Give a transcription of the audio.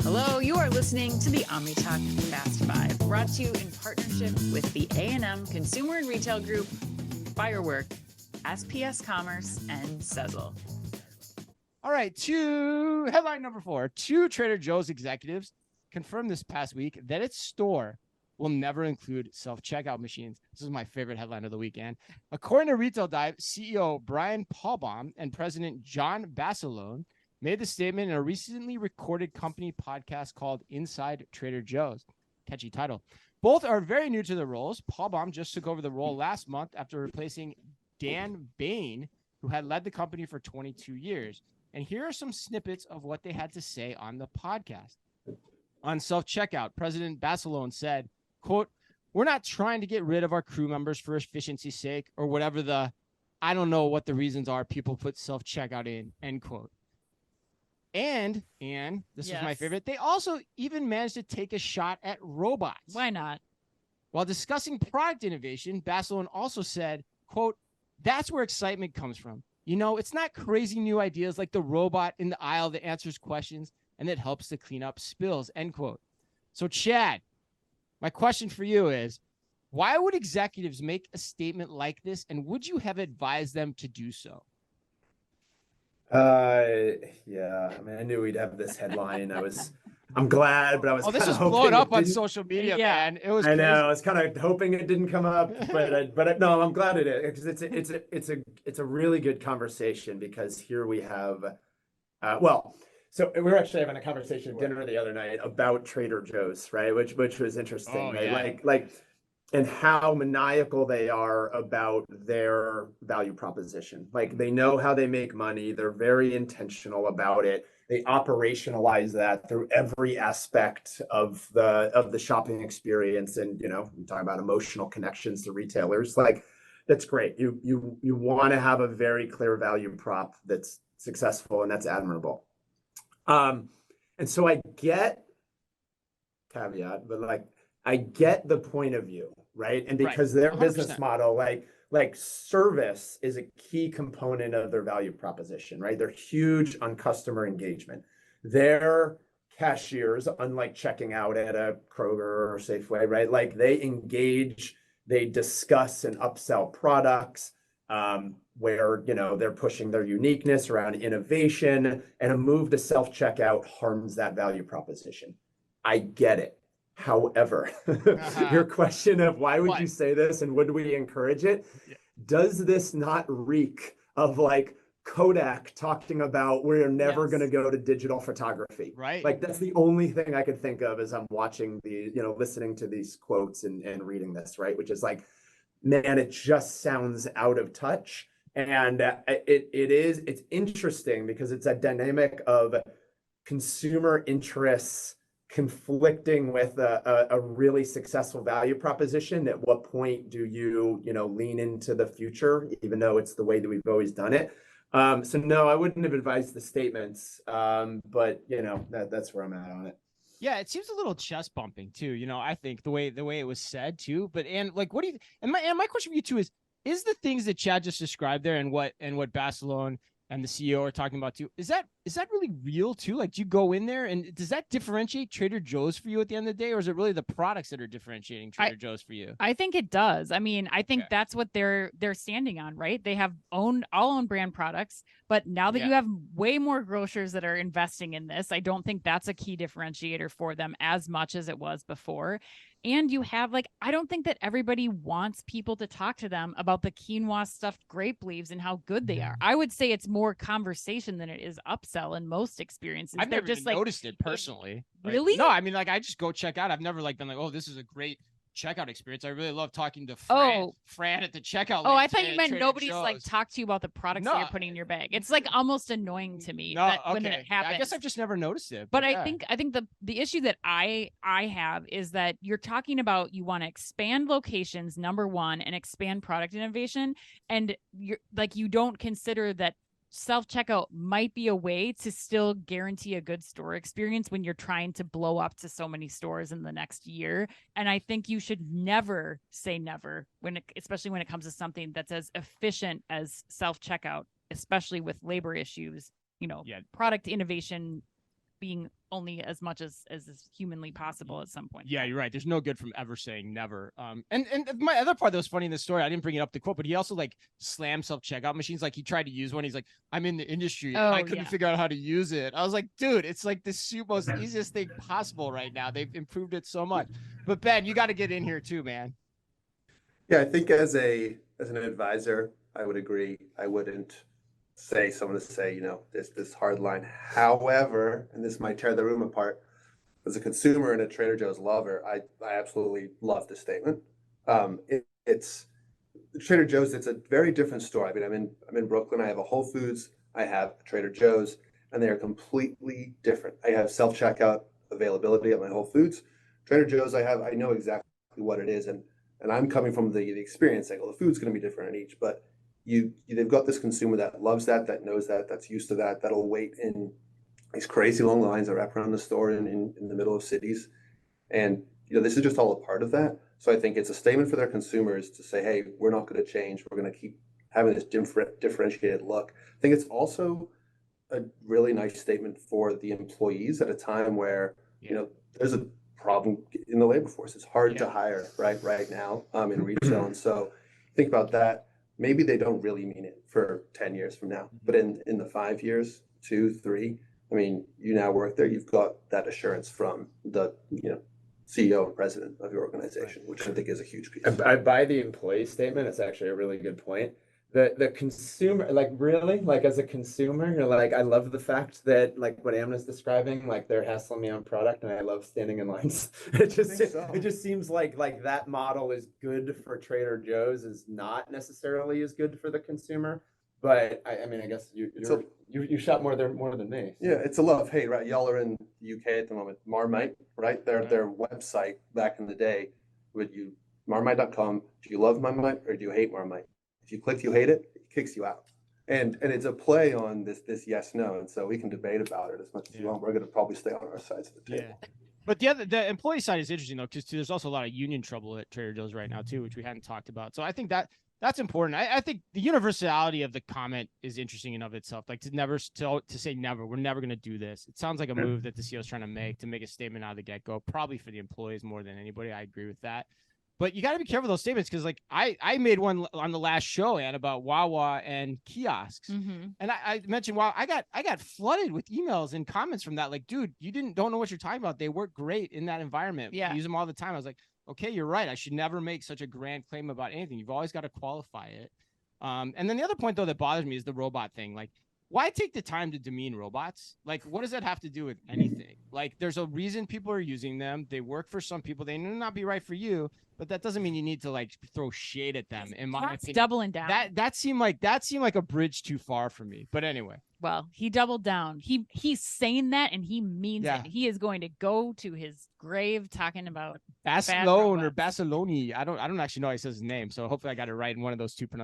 Hello, you are listening to the OmniTalk Fast Five, brought to you in partnership with the A&M Consumer and Retail Group, Firework, SPS Commerce, and Sezzle. All right, headline number 4. 2 Trader Joe's executives confirmed this past week that its store will never include self-checkout machines. This is my favorite headline of the weekend. According to Retail Dive, CEO Brian Paulbaum and President John Basilone made the statement in a recently recorded company podcast called Inside Trader Joe's. Catchy title. Both are very new to their roles. Paulbaum just took over the role last month after replacing Dan Bain, who had led the company for 22 years. And here are some snippets of what they had to say on the podcast. On self-checkout, President Basilone said, quote, "We're not trying to get rid of our crew members for efficiency's sake or whatever I don't know what the reasons are people put self-checkout in," end quote. And this was my favorite, they also even managed to take a shot at robots. Why not? While discussing product innovation, Basilone also said, quote, "That's where excitement comes from. You know, it's not crazy new ideas like the robot in the aisle that answers questions and that helps to clean up spills," end quote. So, Chad, my question for you is, why would executives make a statement like this, and would you have advised them to do so? Yeah, I mean, I knew we'd have this headline. I'm glad, but I was this was hoping blowing up on didn't. social media, Yeah. man. It was I crazy. know. I was kind of hoping it didn't come up, but no, I'm glad it is, because it's a really good conversation, because here we have, so we were actually having a conversation at dinner the other night about Trader Joe's, right? Which was interesting, Oh, right? yeah. Like, and how maniacal they are about their value proposition. Like, they know how they make money. They're very intentional about it. They operationalize that through every aspect of the shopping experience. And, you know, we talk about emotional connections to retailers. Like, that's great. You want to have a very clear value prop that's successful, and that's admirable. And so I get caveat, but like, I get the point of view, right? And because Right. their 100%. business model, like service is a key component of their value proposition, right? They're huge on customer engagement. Their cashiers, unlike checking out at a Kroger or Safeway, right? Like, they engage, they discuss and upsell products, where, you know, they're pushing their uniqueness around innovation, and a move to self-checkout harms that value proposition. I get it. However, your question of why would you say this and would we encourage it? Yeah. Does this not reek of like Kodak talking about we're never going to go to digital photography? Right. Like, that's the only thing I could think of as I'm watching listening to these quotes and reading this, right? Which is like, man, it just sounds out of touch. And it's interesting because it's a dynamic of consumer interests conflicting with a really successful value proposition. At what point do you lean into the future, even though it's the way that we've always done it? So no, I wouldn't have advised the statements, but that's where I'm at on it. Yeah, it seems a little chest bumping too. You know, I think the way it was said too. But like, what do you? And my question for you too is the things that Chad just described there, and what Basilone and the CEO are talking about too, is that really real too? Like, do you go in there and does that differentiate Trader Joe's for you at the end of the day, or is it really the products that are differentiating Trader Joe's for you? I think it does. I mean, I think that's what they're standing on, right? They have all own brand products, but now that you have way more grocers that are investing in this, I don't think that's a key differentiator for them as much as it was before. And you have I don't think that everybody wants people to talk to them about the quinoa stuffed grape leaves and how good they are. I would say it's more conversation than it is upsell in most experiences. I've never just noticed it personally. Really? No, I mean, I just go check out. I've never been like, oh, this is a great checkout experience. I really love talking to Fran at the checkout. Oh, I thought you meant nobody's Joe's. talked to you about the products that you're putting in your bag. It's almost annoying to me when it happens. I guess I've just never noticed it. But I think the issue that I have is that you're talking about you want to expand locations, number one, and expand product innovation, and you don't consider that self-checkout might be a way to still guarantee a good store experience when you're trying to blow up to so many stores in the next year. And I think you should never say never especially when it comes to something that's as efficient as self-checkout, especially with labor issues, product innovation being only as much as is humanly possible at some point. Yeah, you're right. There's no good from ever saying never. And my other part that was funny in the story, I didn't bring it up the quote, but he also like slammed self-checkout machines. Like he tried to use one. He's like, I'm in the industry. Oh, I couldn't figure out how to use it. I was like, dude, it's like the most easiest thing possible right now. They've improved it so much. But Ben, you got to get in here too, man. Yeah, I think as an advisor, I would agree. I wouldn't say someone to say, there's this hard line. However, and this might tear the room apart, as a consumer and a Trader Joe's lover, I absolutely love this statement. It's Trader Joe's. It's a very different store. I mean, I'm in Brooklyn. I have a Whole Foods. I have a Trader Joe's, and they are completely different. I have self-checkout availability at my Whole Foods. Trader Joe's, I know exactly what it is, and I'm coming from the experience angle. The food's going to be different in each, but they've got this consumer that loves that knows that's used to that'll wait in these crazy long lines that wrap around the store in the middle of cities. And, this is just all a part of that. So I think it's a statement for their consumers to say, hey, we're not going to change. We're going to keep having this differentiated look. I think it's also a really nice statement for the employees at a time where, there's a problem in the labor force. It's hard to hire right now in retail. And so think about that. Maybe they don't really mean it for 10 years from now, but in the 5 years, 2, 3, I mean, you now work there, you've got that assurance from the, CEO and president of your organization, which I think is a huge piece. I buy the employee statement. It's actually a really good point. The consumer, like really, like as a consumer, you're like, I love the fact that like what Amna's describing, like they're hassling me on product and I love standing in lines. It just seems like that model is good for Trader Joe's is not necessarily as good for the consumer. But I mean, I guess you shop more than me. So. Yeah, it's a love hate, right? Y'all are in the UK at the moment. Marmite, right? Their website back in the day, Marmite.com. Do you love Marmite or do you hate Marmite? If you click you hate it, it kicks you out. And it's a play on this yes no, and so we can debate about it as much as you want. We're going to probably stay on our sides of the table. Yeah. But the employee side is interesting though, because there's also a lot of union trouble at Trader Joe's right now too, which we hadn't talked about. So I think that's important. I think the universality of the comment is interesting in of itself. Like to say never, we're never going to do this. It sounds like a move that the CEO is trying to make a statement out of the get go, probably for the employees more than anybody. I agree with that. But you got to be careful those statements because, like, I made one on the last show, Ann, about Wawa and kiosks, and I mentioned Wawa. I got flooded with emails and comments from that. Like, dude, you don't know what you're talking about. They work great in that environment. Yeah, use them all the time. I was like, okay, you're right. I should never make such a grand claim about anything. You've always got to qualify it. And then the other point though that bothers me is the robot thing. Like, why take the time to demean robots? Like, what does that have to do with anything? Like, there's a reason people are using them. They work for some people. They may not be right for you, but that doesn't mean you need to like throw shade at them. In my opinion, doubling down. That seemed like a bridge too far for me. But anyway, well, he doubled down. He's saying that and he means it. He is going to go to his grave talking about Barcelona or Barcelona. I don't actually know how he says his name, so hopefully I got it right in one of those two pronunciations.